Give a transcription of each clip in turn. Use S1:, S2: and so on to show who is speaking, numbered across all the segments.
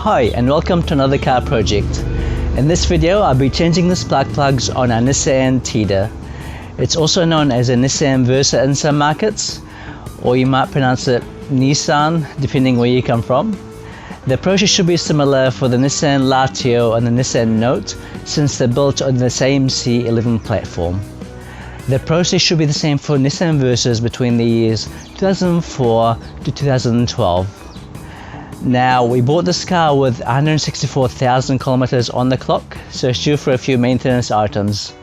S1: Hi and welcome to another car project. In this video I'll be changing the spark plugs on our Nissan Tiida. It's also known as a Nissan Versa in some markets, or you might pronounce it Nissan depending where you come from. The process should be similar for the Nissan Latio and the Nissan Note since they're built on the same C11 platform. The process should be the same for Nissan Versas between the years 2004 to 2012. Now, we bought this car with 164,000 kilometers on the clock, so it's due for a few maintenance items.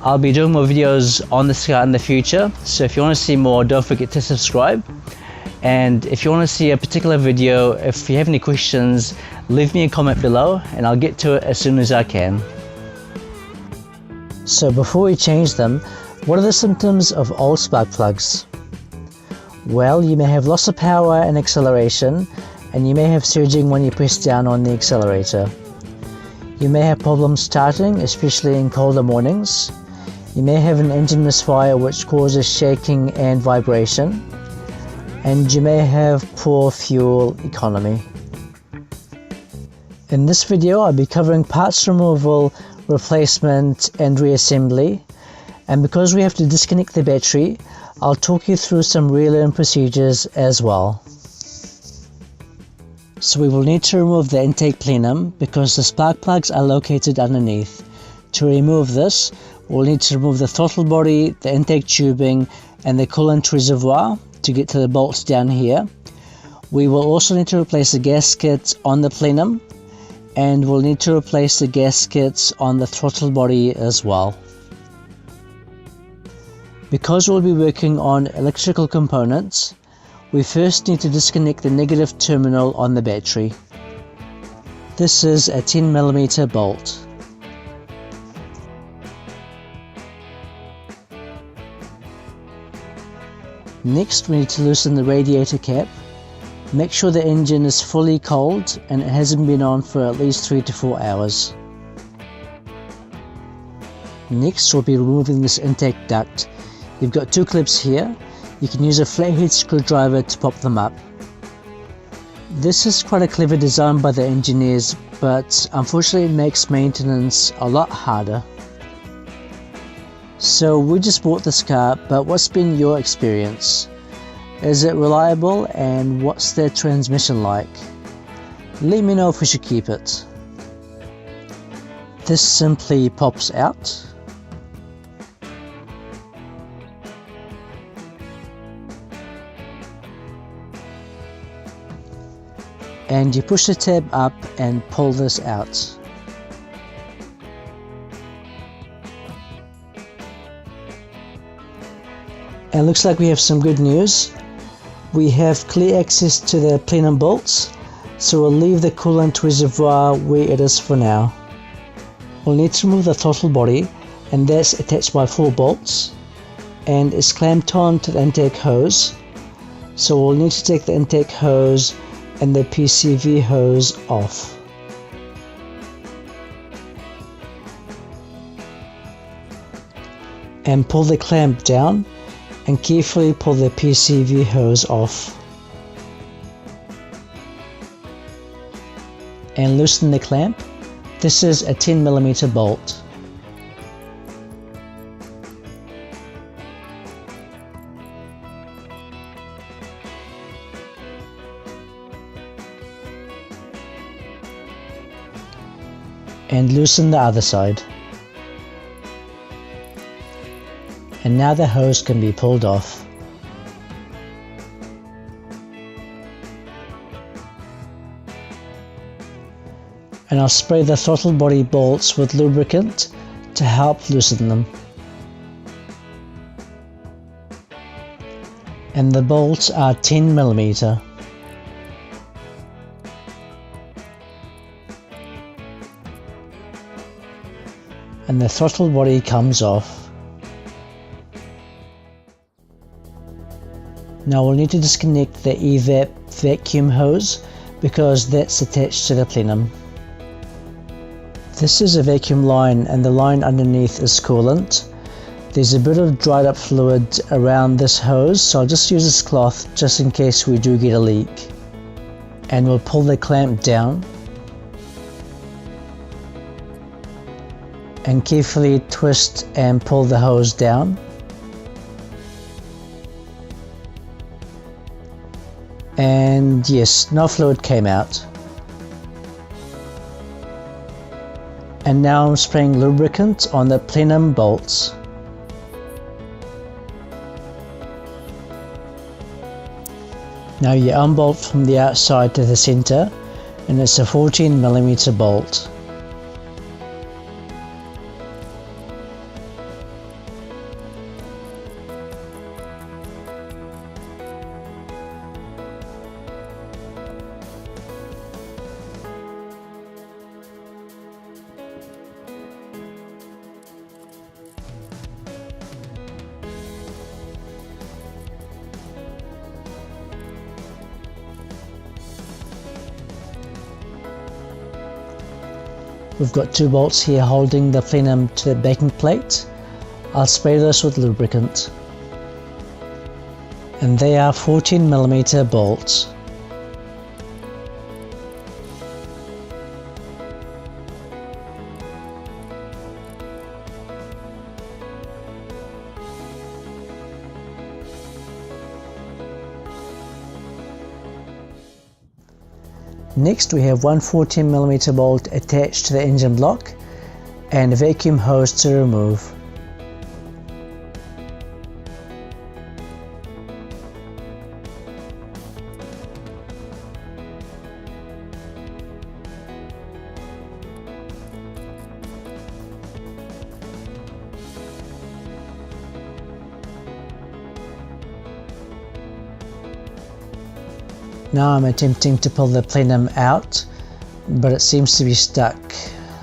S1: I'll be doing more videos on this car in the future, so if you want to see more, don't forget to subscribe. And if you want to see a particular video, if you have any questions, leave me a comment below and I'll get to it as soon as I can. So before we change them, what are the symptoms of old spark plugs? Well, you may have loss of power and acceleration, and you may have surging when you press down on the accelerator. You may have problems starting, especially in colder mornings. You may have an engine misfire which causes shaking and vibration. And you may have poor fuel economy. In this video I'll be covering parts removal, replacement and reassembly, and because we have to disconnect the battery, I'll talk you through some relearn procedures as well. So we will need to remove the intake plenum because the spark plugs are located underneath. To remove this, we'll need to remove the throttle body, the intake tubing and the coolant reservoir to get to the bolts down here. We will also need to replace the gasket on the plenum, and we'll need to replace the gaskets on the throttle body as well. Because we'll be working on electrical components, we first need to disconnect the negative terminal on the battery. This is a 10mm bolt. Next, we need to loosen the radiator cap. Make sure the engine is fully cold and it hasn't been on for at least 3 to 4 hours. Next, we'll be removing this intake duct. You've got two clips here. You can use a flathead screwdriver to pop them up. This is quite a clever design by the engineers, but unfortunately it makes maintenance a lot harder. So we just bought this car, but what's been your experience? Is it reliable and what's their transmission like? Let me know if we should keep it. This simply pops out. And you push the tab up and pull this out. And it looks like we have some good news. We have clear access to the plenum bolts, so we'll leave the coolant reservoir where it is for now. We'll need to remove the throttle body, and that's attached by 4 bolts, and it's clamped on to the intake hose. So we'll need to take the intake hose and the PCV hose off. And pull the clamp down and carefully pull the PCV hose off. And loosen the clamp. This is a 10mm bolt. And loosen the other side. And now the hose can be pulled off. And I'll spray the throttle body bolts with lubricant to help loosen them. And the bolts are 10mm. And the throttle body comes off. Now we'll need to disconnect the evap vacuum hose because that's attached to the plenum. This is a vacuum line and the line underneath is coolant. There's a bit of dried up fluid around this hose, so I'll just use this cloth just in case we do get a leak. And we'll pull the clamp down and carefully twist and pull the hose down. And yes, no fluid came out. And now I'm spraying lubricant on the plenum bolts. Now you unbolt from the outside to the center, and it's a 14mm bolt. We've got 2 bolts here holding the plenum to the backing plate. I'll spray this with lubricant. And they are 14mm bolts. Next we have one 14mm bolt attached to the engine block and a vacuum hose to remove. Now I'm attempting to pull the plenum out, but it seems to be stuck.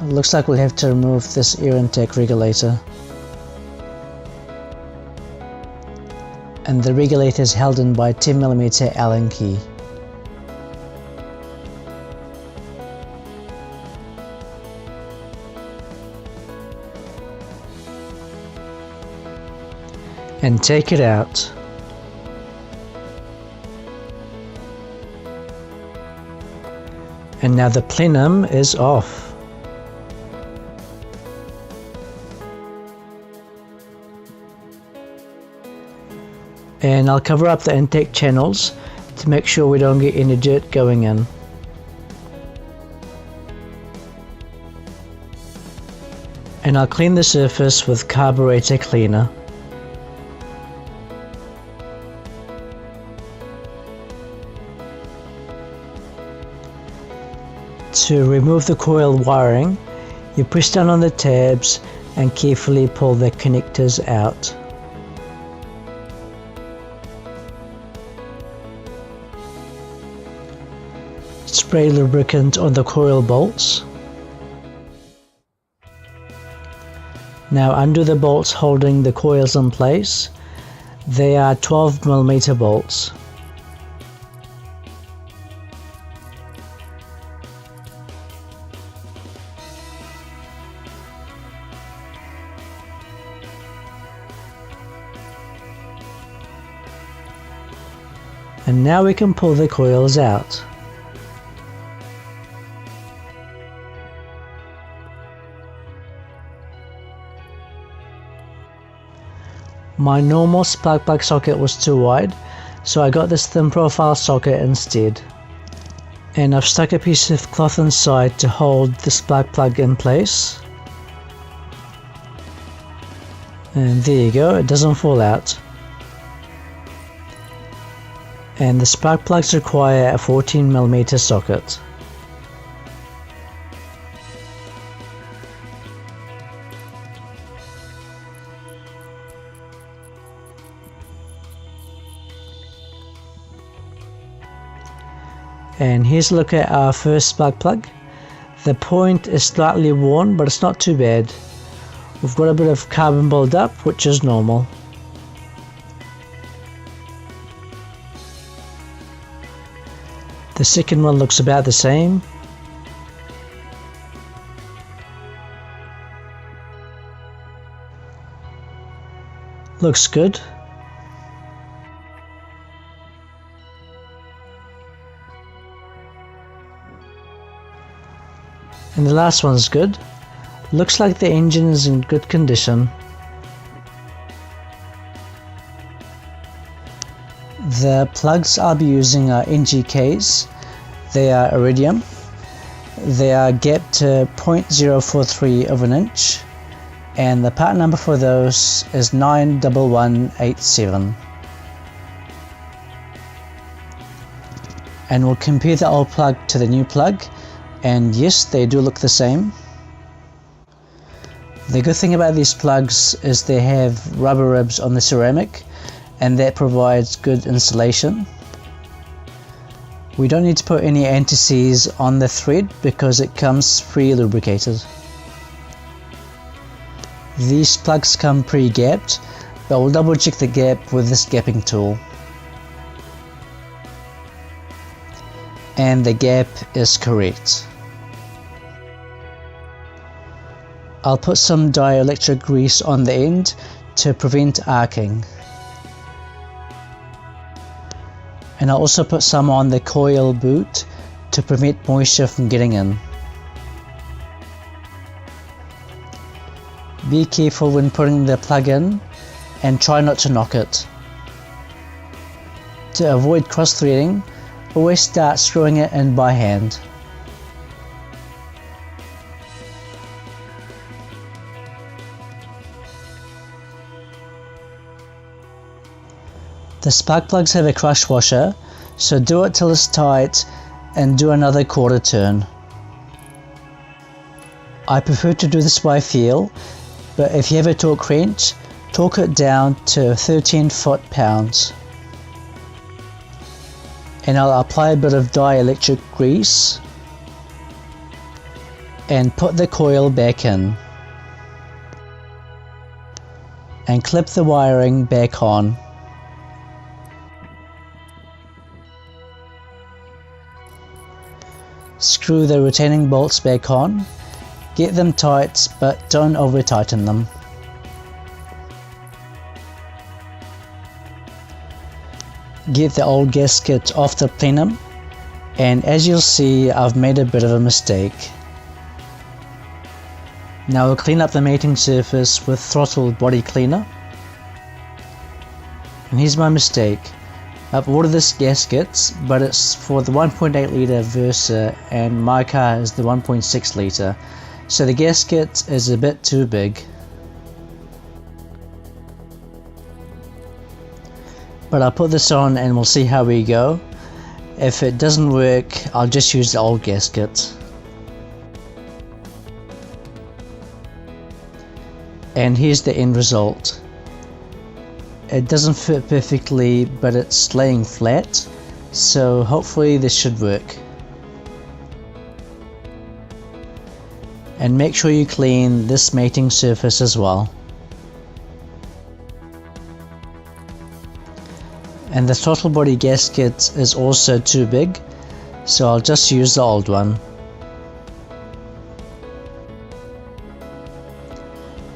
S1: It looks like we'll have to remove this air intake regulator. And the regulator is held in by a 10mm Allen key. And take it out. And now the plenum is off. And I'll cover up the intake channels to make sure we don't get any dirt going in. And I'll clean the surface with carburetor cleaner. To remove the coil wiring, you press down on the tabs and carefully pull the connectors out. Spray lubricant on the coil bolts. Now undo the bolts holding the coils in place. They are 12mm bolts. And now we can pull the coils out. My normal spark plug socket was too wide, so I got this thin profile socket instead. And I've stuck a piece of cloth inside to hold the spark plug in place. And there you go, it doesn't fall out. And the spark plugs require a 14mm socket. And here's a look at our first spark plug. The point is slightly worn, but it's not too bad. We've got a bit of carbon build-up, which is normal. The second one looks about the same. Looks good. And the last one's good. Looks like the engine is in good condition. The plugs I'll be using are NGKs. They are iridium. They are gapped to 0.043 of an inch, and the part number for those is 91187. And we'll compare the old plug to the new plug, and yes, they do look the same. The good thing about these plugs is they have rubber ribs on the ceramic, and that provides good insulation. We don't need to put any anti-seize on the thread because it comes pre-lubricated. These plugs come pre-gapped, but we'll double check the gap with this gapping tool. And the gap is correct. I'll put some dielectric grease on the end to prevent arcing. And I'll also put some on the coil boot to prevent moisture from getting in. Be careful when putting the plug in and try not to knock it. To avoid cross-threading, always start screwing it in by hand. The spark plugs have a crush washer, so do it till it's tight and do another quarter turn. I prefer to do this by feel, but if you have a torque wrench, torque it down to 13 foot-pounds. And I'll apply a bit of dielectric grease and put the coil back in. And clip the wiring back on. Screw the retaining bolts back on. Get them tight, but don't over tighten them. Get the old gasket off the plenum, and as you'll see, I've made a bit of a mistake. Now we'll clean up the mating surface with throttle body cleaner. And here's my mistake. I've ordered this gasket, but it's for the 1.8 litre Versa and my car is the 1.6 litre, so the gasket is a bit too big. But I'll put this on and we'll see how we go. If it doesn't work, I'll just use the old gasket. And here's the end result. It doesn't fit perfectly, but it's laying flat, so hopefully this should work. And make sure you clean this mating surface as well. And the throttle body gasket is also too big, so I'll just use the old one.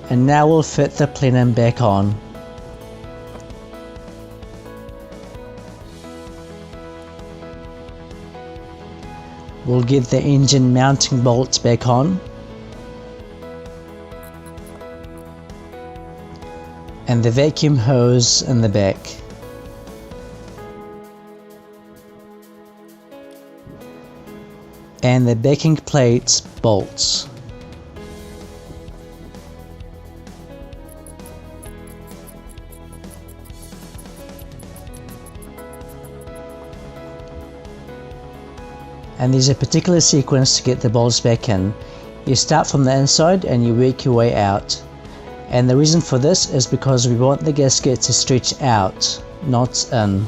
S1: And now we'll fit the plenum back on. We'll get the engine mounting bolts back on. And the vacuum hose in the back. And the backing plate bolts. And there's a particular sequence to get the bolts back in. You start from the inside and you work your way out. And the reason for this is because we want the gasket to stretch out, not in.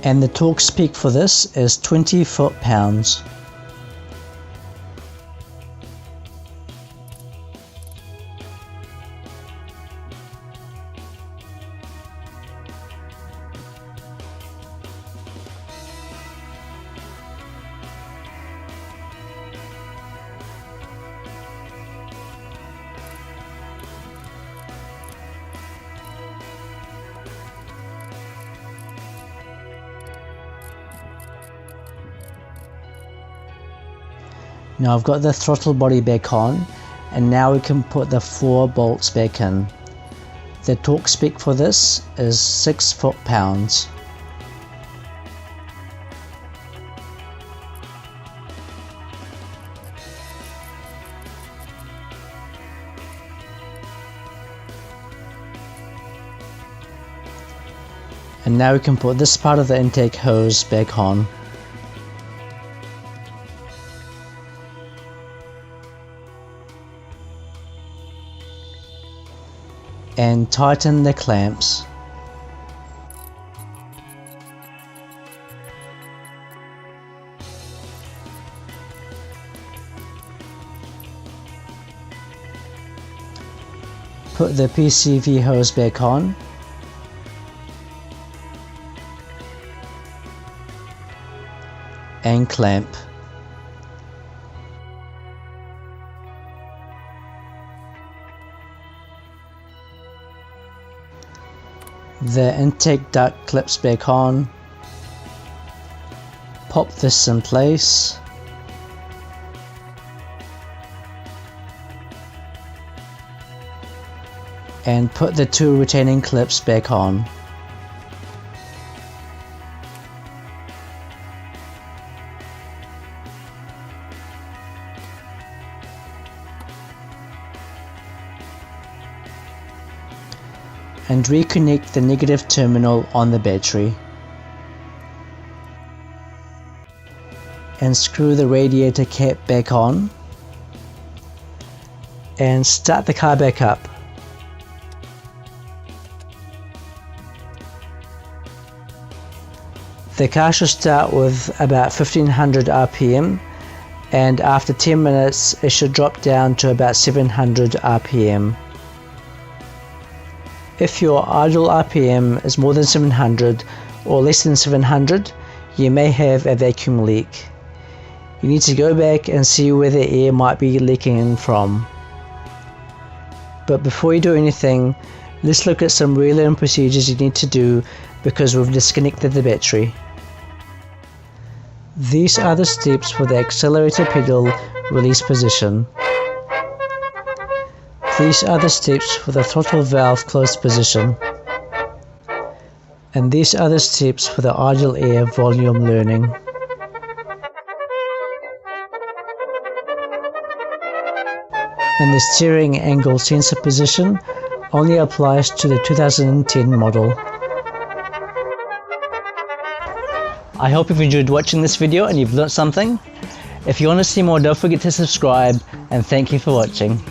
S1: And the torque peak for this is 20 foot-pounds. Now I've got the throttle body back on, and now we can put the 4 bolts back in. The torque spec for this is 6 foot-pounds. And now we can put this part of the intake hose back on. And tighten the clamps. Put the PCV hose back on. And clamp. The intake duct clips back on. Pop this in place. And put the 2 retaining clips back on. And reconnect the negative terminal on the battery. And screw the radiator cap back on. And start the car back up. The car should start with about 1500 RPM, and after 10 minutes it should drop down to about 700 RPM. If your idle RPM is more than 700 or less than 700, you may have a vacuum leak. You need to go back and see where the air might be leaking in from. But before you do anything, let's look at some relearn procedures you need to do because we've disconnected the battery. These are the steps for the accelerator pedal release position. These are the steps for the throttle valve closed position. And these are the steps for the idle air volume learning. And the steering angle sensor position only applies to the 2010 model. I hope you've enjoyed watching this video and you've learnt something. If you want to see more, don't forget to subscribe, and thank you for watching.